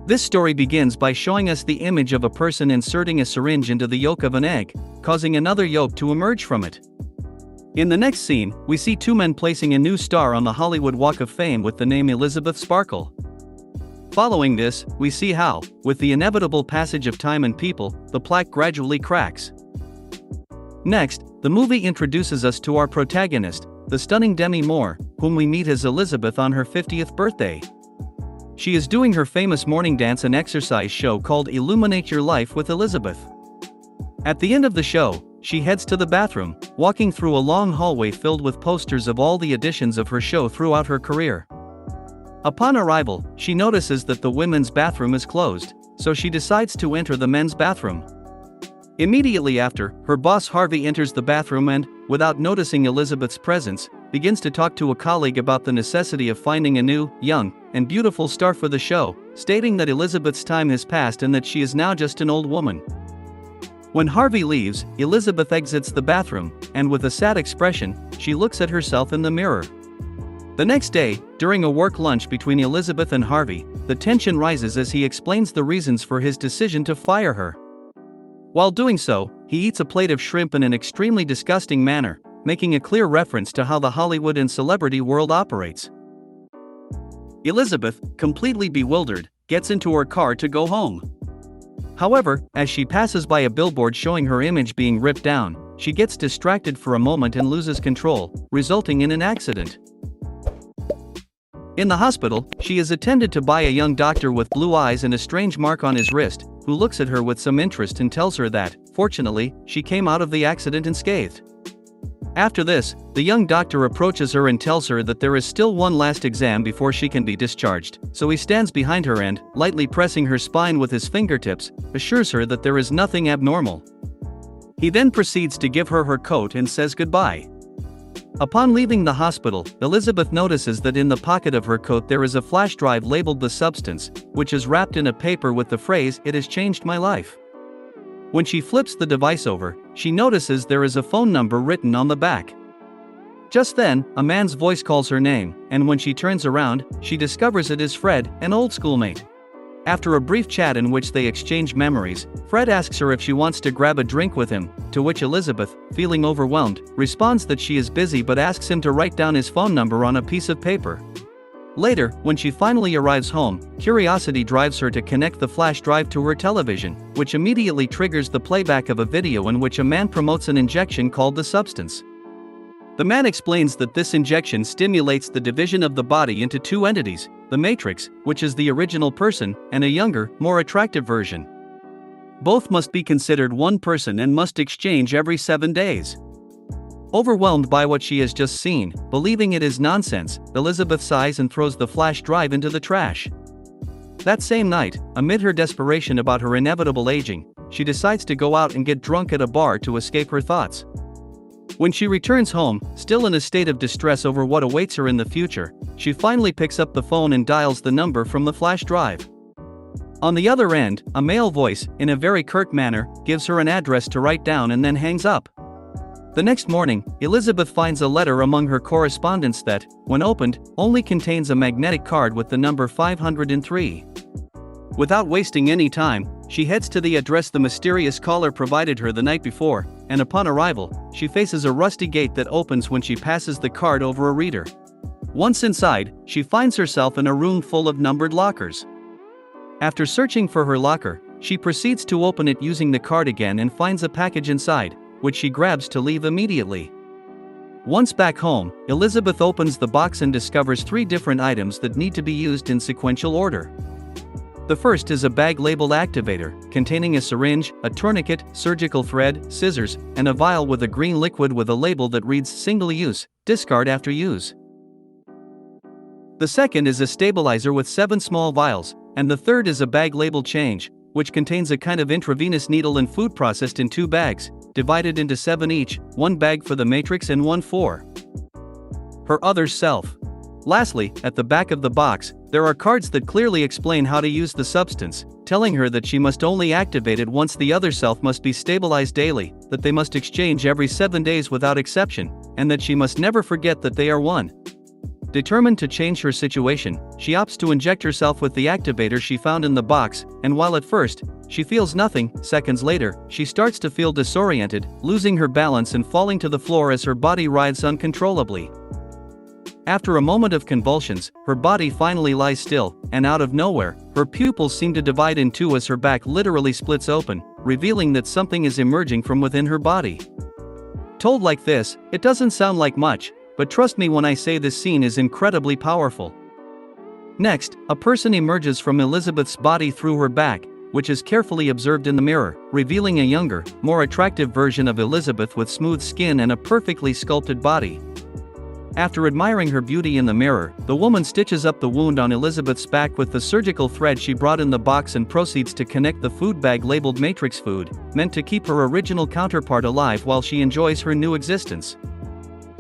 This story begins by showing us the image of a person inserting a syringe into the yolk of an egg, causing another yolk to emerge from it. In the next scene, we see two men placing a new star on the Hollywood Walk of Fame with the name Elisabeth Sparkle. Following this, we see how, with the inevitable passage of time and people, the plaque gradually cracks. Next, the movie introduces us to our protagonist, the stunning Demi Moore, whom we meet as Elisabeth on her 50th birthday. She is doing her famous morning dance and exercise show called Illuminate Your Life with Elisabeth. At the end of the show, she heads to the bathroom, walking through a long hallway filled with posters of all the editions of her show throughout her career. Upon arrival, she notices that the women's bathroom is closed, so she decides to enter the men's bathroom. Immediately after, her boss Harvey enters the bathroom and, without noticing Elisabeth's presence, begins to talk to a colleague about the necessity of finding a new, young, and beautiful star for the show, stating that Elisabeth's time has passed and that she is now just an old woman. When Harvey leaves, Elisabeth exits the bathroom, and with a sad expression, she looks at herself in the mirror. The next day, during a work lunch between Elisabeth and Harvey, the tension rises as he explains the reasons for his decision to fire her. While doing so, he eats a plate of shrimp in an extremely disgusting manner, making a clear reference to how the Hollywood and celebrity world operates. Elisabeth, completely bewildered, gets into her car to go home. However, as she passes by a billboard showing her image being ripped down, she gets distracted for a moment and loses control, resulting in an accident. In the hospital, she is attended to by a young doctor with blue eyes and a strange mark on his wrist, who looks at her with some interest and tells her that, fortunately, she came out of the accident unscathed. After this, the young doctor approaches her and tells her that there is still one last exam before she can be discharged, so he stands behind her and, lightly pressing her spine with his fingertips, assures her that there is nothing abnormal. He then proceeds to give her her coat and says goodbye. Upon leaving the hospital, Elisabeth notices that in the pocket of her coat there is a flash drive labeled The Substance, which is wrapped in a paper with the phrase, "It has changed my life." When she flips the device over, she notices there is a phone number written on the back. Just then, a man's voice calls her name, and when she turns around, she discovers it is Fred, an old schoolmate. After a brief chat in which they exchange memories, Fred asks her if she wants to grab a drink with him, to which Elisabeth, feeling overwhelmed, responds that she is busy but asks him to write down his phone number on a piece of paper. Later, when she finally arrives home, curiosity drives her to connect the flash drive to her television, which immediately triggers the playback of a video in which a man promotes an injection called The Substance. The man explains that this injection stimulates the division of the body into two entities, the Matrix, which is the original person, and a younger, more attractive version. Both must be considered one person and must exchange every 7 days. Overwhelmed by what she has just seen, believing it is nonsense, Elisabeth sighs and throws the flash drive into the trash. That same night, amid her desperation about her inevitable aging, she decides to go out and get drunk at a bar to escape her thoughts. When she returns home, still in a state of distress over what awaits her in the future, she finally picks up the phone and dials the number from the flash drive. On the other end, a male voice, in a very curt manner, gives her an address to write down and then hangs up. The next morning, Elisabeth finds a letter among her correspondence that, when opened, only contains a magnetic card with the number 503. Without wasting any time, she heads to the address the mysterious caller provided her the night before, and upon arrival, she faces a rusty gate that opens when she passes the card over a reader. Once inside, she finds herself in a room full of numbered lockers. After searching for her locker, she proceeds to open it using the card again and finds a package inside, which she grabs to leave immediately. Once back home, Elisabeth opens the box and discovers 3 different items that need to be used in sequential order. The first is a bag labeled activator, containing a syringe, a tourniquet, surgical thread, scissors, and a vial with a green liquid with a label that reads single use, discard after use. The second is a stabilizer with 7 small vials, and the third is a bag labeled change, which contains a kind of intravenous needle and food processed in 2 bags, divided into 7 each, 1 bag for the Matrix and 1 for her other self. Lastly, at the back of the box, there are cards that clearly explain how to use the substance, telling her that she must only activate it once, the other self must be stabilized daily, that they must exchange every 7 days without exception, and that she must never forget that they are one. Determined to change her situation, she opts to inject herself with the activator she found in the box, and while at first, she feels nothing, seconds later, she starts to feel disoriented, losing her balance and falling to the floor as her body writhes uncontrollably. After a moment of convulsions, her body finally lies still, and out of nowhere, her pupils seem to divide in two as her back literally splits open, revealing that something is emerging from within her body. Told like this, it doesn't sound like much, but trust me when I say this scene is incredibly powerful. Next, a person emerges from Elisabeth's body through her back, which is carefully observed in the mirror, revealing a younger, more attractive version of Elisabeth with smooth skin and a perfectly sculpted body. After admiring her beauty in the mirror, the woman stitches up the wound on Elisabeth's back with the surgical thread she brought in the box and proceeds to connect the food bag labeled Matrix Food, meant to keep her original counterpart alive while she enjoys her new existence.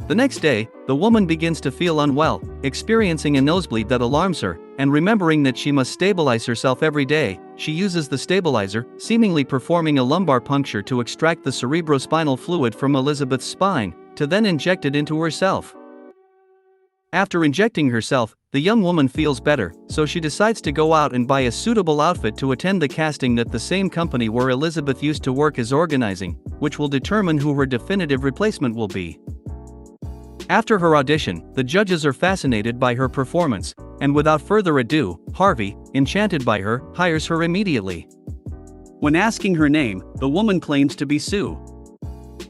The next day, the woman begins to feel unwell, experiencing a nosebleed that alarms her, and remembering that she must stabilize herself every day, she uses the stabilizer, seemingly performing a lumbar puncture to extract the cerebrospinal fluid from Elisabeth's spine, to then inject it into herself. After injecting herself, the young woman feels better, so she decides to go out and buy a suitable outfit to attend the casting that the same company where Elisabeth used to work is organizing, which will determine who her definitive replacement will be. After her audition, the judges are fascinated by her performance, and without further ado, Harvey, enchanted by her, hires her immediately. When asking her name, the woman claims to be Sue.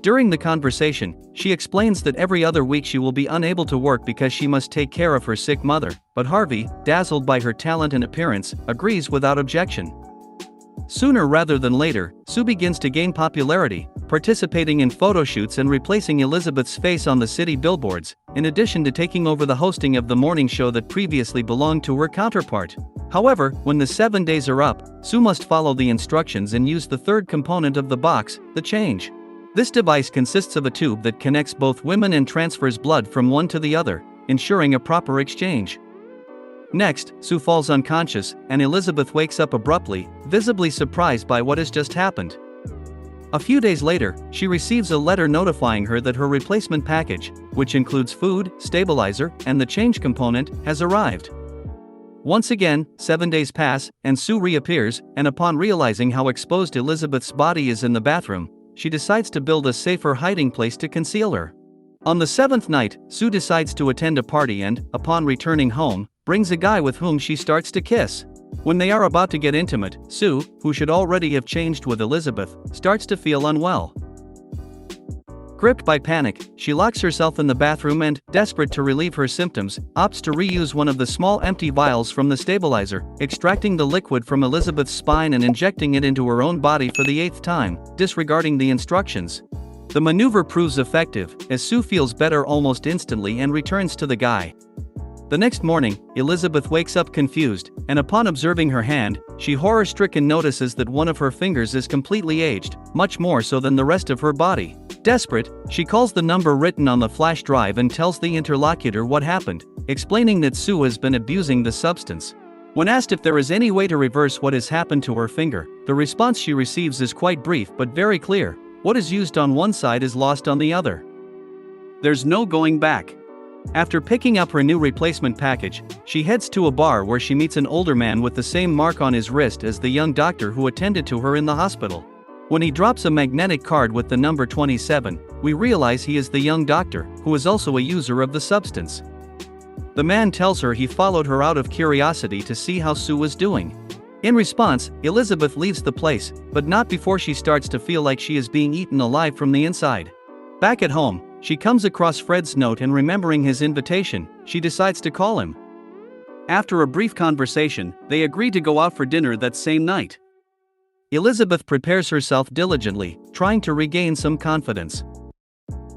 During the conversation, she explains that every other week she will be unable to work because she must take care of her sick mother, but Harvey, dazzled by her talent and appearance, agrees without objection. Sooner rather than later, Sue begins to gain popularity, participating in photo shoots and replacing Elisabeth's face on the city billboards, in addition to taking over the hosting of the morning show that previously belonged to her counterpart. However, when the 7 days are up, Sue must follow the instructions and use the third component of the box, the change. This device consists of a tube that connects both women and transfers blood from one to the other, ensuring a proper exchange. Next, Sue falls unconscious, and Elisabeth wakes up abruptly, visibly surprised by what has just happened. A few days later, she receives a letter notifying her that her replacement package, which includes food, stabilizer, and the change component, has arrived. Once again, 7 days pass, and Sue reappears, and upon realizing how exposed Elisabeth's body is in the bathroom, she decides to build a safer hiding place to conceal her. On the 7th night, Sue decides to attend a party and, upon returning home, brings a guy with whom she starts to kiss. When they are about to get intimate, Sue, who should already have changed with Elisabeth, starts to feel unwell. Gripped by panic, she locks herself in the bathroom and, desperate to relieve her symptoms, opts to reuse one of the small empty vials from the stabilizer, extracting the liquid from Elisabeth's spine and injecting it into her own body for the 8th time, disregarding the instructions. The maneuver proves effective, as Sue feels better almost instantly and returns to the guy. The next morning, Elisabeth wakes up confused, and upon observing her hand, she horror-stricken notices that one of her fingers is completely aged, much more so than the rest of her body. Desperate, she calls the number written on the flash drive and tells the interlocutor what happened, explaining that Sue has been abusing the substance. When asked if there is any way to reverse what has happened to her finger, the response she receives is quite brief but very clear: what is used on one side is lost on the other. There's no going back. After picking up her new replacement package, she heads to a bar where she meets an older man with the same mark on his wrist as the young doctor who attended to her in the hospital. When he drops a magnetic card with the number 27, we realize he is the young doctor, who is also a user of the substance. The man tells her he followed her out of curiosity to see how Sue was doing. In response, Elisabeth leaves the place, but not before she starts to feel like she is being eaten alive from the inside. Back at home, she comes across Fred's note and, remembering his invitation, she decides to call him. After a brief conversation, they agree to go out for dinner that same night. Elisabeth prepares herself diligently, trying to regain some confidence.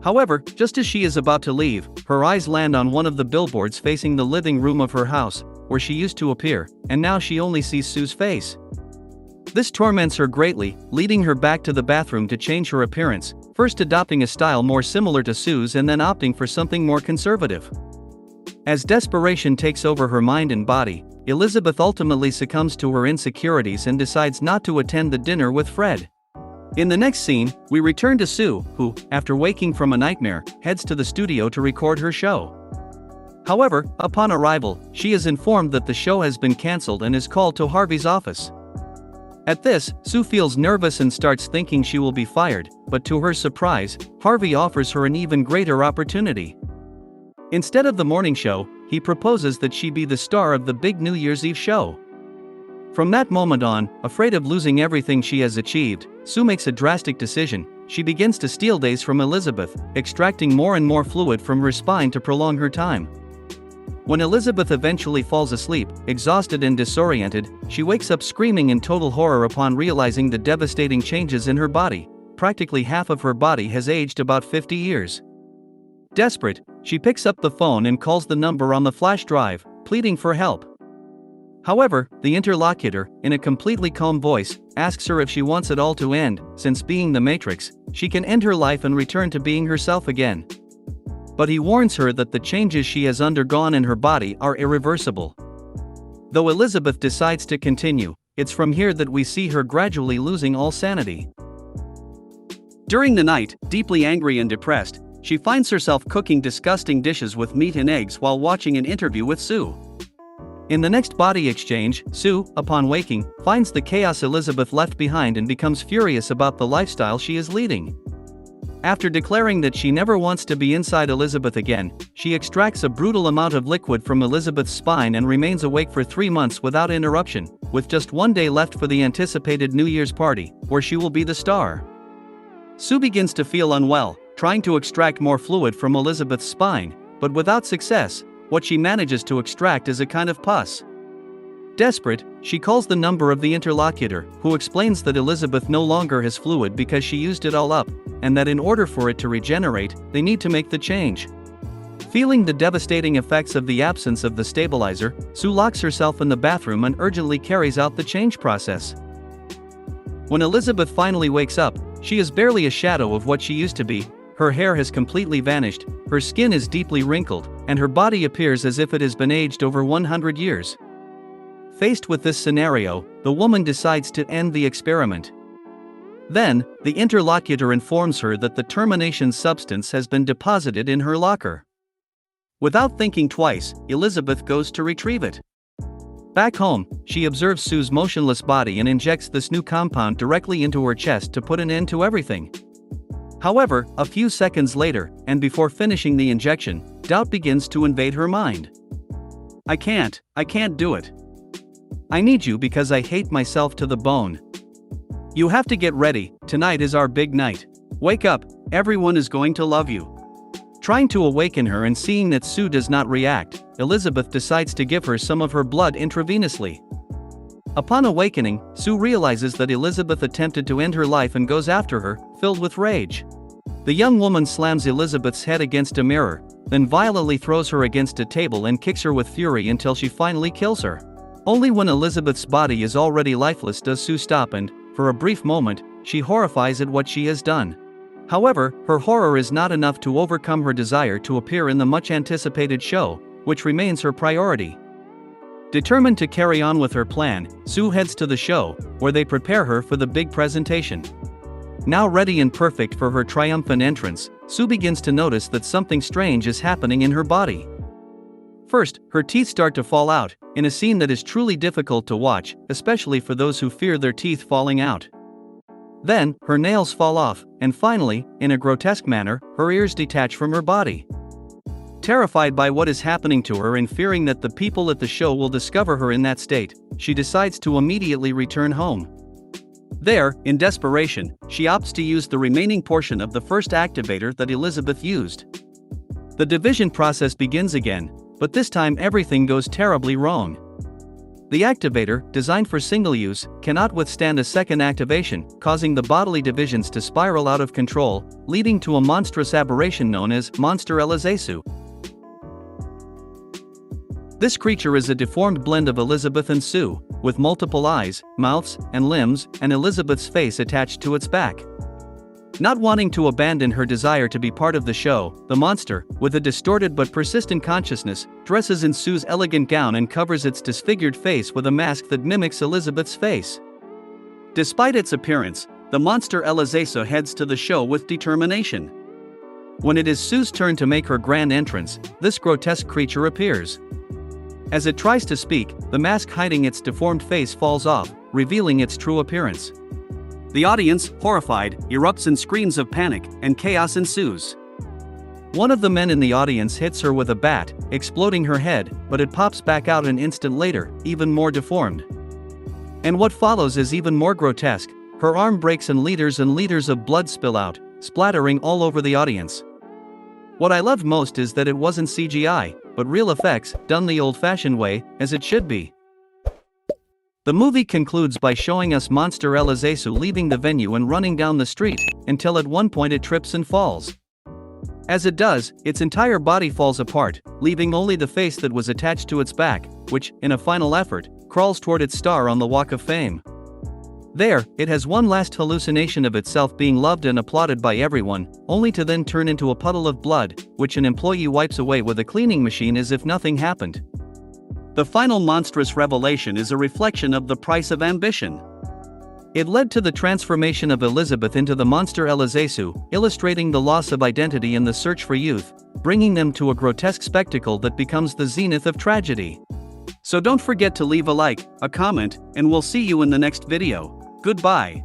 However, just as she is about to leave, her eyes land on one of the billboards facing the living room of her house, where she used to appear, and now she only sees Sue's face. This torments her greatly, leading her back to the bathroom to change her appearance, first adopting a style more similar to Sue's and then opting for something more conservative. As desperation takes over her mind and body, Elisabeth ultimately succumbs to her insecurities and decides not to attend the dinner with Fred. In the next scene, we return to Sue, who, after waking from a nightmare, heads to the studio to record her show. However, upon arrival, she is informed that the show has been cancelled and is called to Harvey's office. At this, Sue feels nervous and starts thinking she will be fired, but to her surprise, Harvey offers her an even greater opportunity. Instead of the morning show, he proposes that she be the star of the big New Year's Eve show. From that moment on, afraid of losing everything she has achieved, Sue makes a drastic decision. She begins to steal days from Elisabeth, extracting more and more fluid from her spine to prolong her time. When Elisabeth eventually falls asleep, exhausted and disoriented, she wakes up screaming in total horror upon realizing the devastating changes in her body. Practically half of her body has aged about 50 years. Desperate, she picks up the phone and calls the number on the flash drive, pleading for help. However, the interlocutor, in a completely calm voice, asks her if she wants it all to end, since being the Matrix, she can end her life and return to being herself again. But he warns her that the changes she has undergone in her body are irreversible. Though Elisabeth decides to continue, it's from here that we see her gradually losing all sanity. During the night, deeply angry and depressed, she finds herself cooking disgusting dishes with meat and eggs while watching an interview with Sue. In the next body exchange, Sue, upon waking, finds the chaos Elisabeth left behind and becomes furious about the lifestyle she is leading. After declaring that she never wants to be inside Elisabeth again, she extracts a brutal amount of liquid from Elisabeth's spine and remains awake for 3 months without interruption, with just 1 day left for the anticipated New Year's party, where she will be the star. Sue begins to feel unwell, trying to extract more fluid from Elisabeth's spine, but without success. What she manages to extract is a kind of pus. Desperate, she calls the number of the interlocutor, who explains that Elisabeth no longer has fluid because she used it all up, and that in order for it to regenerate, they need to make the change. Feeling the devastating effects of the absence of the stabilizer, Sue locks herself in the bathroom and urgently carries out the change process. When Elisabeth finally wakes up, she is barely a shadow of what she used to be. Her hair has completely vanished, her skin is deeply wrinkled, and her body appears as if it has been aged over 100 years. Faced with this scenario, the woman decides to end the experiment. Then, the interlocutor informs her that the termination substance has been deposited in her locker. Without thinking twice, Elisabeth goes to retrieve it. Back home, she observes Sue's motionless body and injects this new compound directly into her chest to put an end to everything. However, a few seconds later, and before finishing the injection, doubt begins to invade her mind. I can't do it. I need you because I hate myself to the bone. You have to get ready, tonight is our big night. Wake up, everyone is going to love you. Trying to awaken her and seeing that Sue does not react, Elisabeth decides to give her some of her blood intravenously. Upon awakening, Sue realizes that Elisabeth attempted to end her life and goes after her, filled with rage. The young woman slams Elisabeth's head against a mirror, then violently throws her against a table and kicks her with fury until she finally kills her. Only when Elisabeth's body is already lifeless does Sue stop and, for a brief moment, she horrifies at what she has done. However, her horror is not enough to overcome her desire to appear in the much-anticipated show, which remains her priority. Determined to carry on with her plan, Sue heads to the show, where they prepare her for the big presentation. Now ready and perfect for her triumphant entrance, Sue begins to notice that something strange is happening in her body. First, her teeth start to fall out, in a scene that is truly difficult to watch, especially for those who fear their teeth falling out. Then, her nails fall off, and finally, in a grotesque manner, her ears detach from her body. Terrified by what is happening to her and fearing that the people at the show will discover her in that state, she decides to immediately return home. There, in desperation, she opts to use the remaining portion of the first activator that Elisabeth used. The division process begins again, but this time everything goes terribly wrong. The activator, designed for single use, cannot withstand a second activation, causing the bodily divisions to spiral out of control, leading to a monstrous aberration known as Monster Elisabeth. This creature is a deformed blend of Elisabeth and Sue, with multiple eyes, mouths, and limbs, and Elisabeth's face attached to its back. Not wanting to abandon her desire to be part of the show, the monster, with a distorted but persistent consciousness, dresses in Sue's elegant gown and covers its disfigured face with a mask that mimics Elisabeth's face. Despite its appearance, the monster Elisabeth heads to the show with determination. When it is Sue's turn to make her grand entrance, this grotesque creature appears. As it tries to speak, the mask hiding its deformed face falls off, revealing its true appearance. The audience, horrified, erupts in screams of panic, and chaos ensues. One of the men in the audience hits her with a bat, exploding her head, but it pops back out an instant later, even more deformed. And what follows is even more grotesque. Her arm breaks and liters of blood spill out, splattering all over the audience. What I loved most is that it wasn't CGI, but real effects, done the old-fashioned way, as it should be. The movie concludes by showing us monster Elisabeth leaving the venue and running down the street, until at one point it trips and falls. As it does, its entire body falls apart, leaving only the face that was attached to its back, which, in a final effort, crawls toward its star on the Walk of Fame. There, it has one last hallucination of itself being loved and applauded by everyone, only to then turn into a puddle of blood, which an employee wipes away with a cleaning machine as if nothing happened. The final monstrous revelation is a reflection of the price of ambition. It led to the transformation of Elisabeth into the monster Elisabeth, illustrating the loss of identity and the search for youth, bringing them to a grotesque spectacle that becomes the zenith of tragedy. So don't forget to leave a like, a comment, and we'll see you in the next video. Goodbye.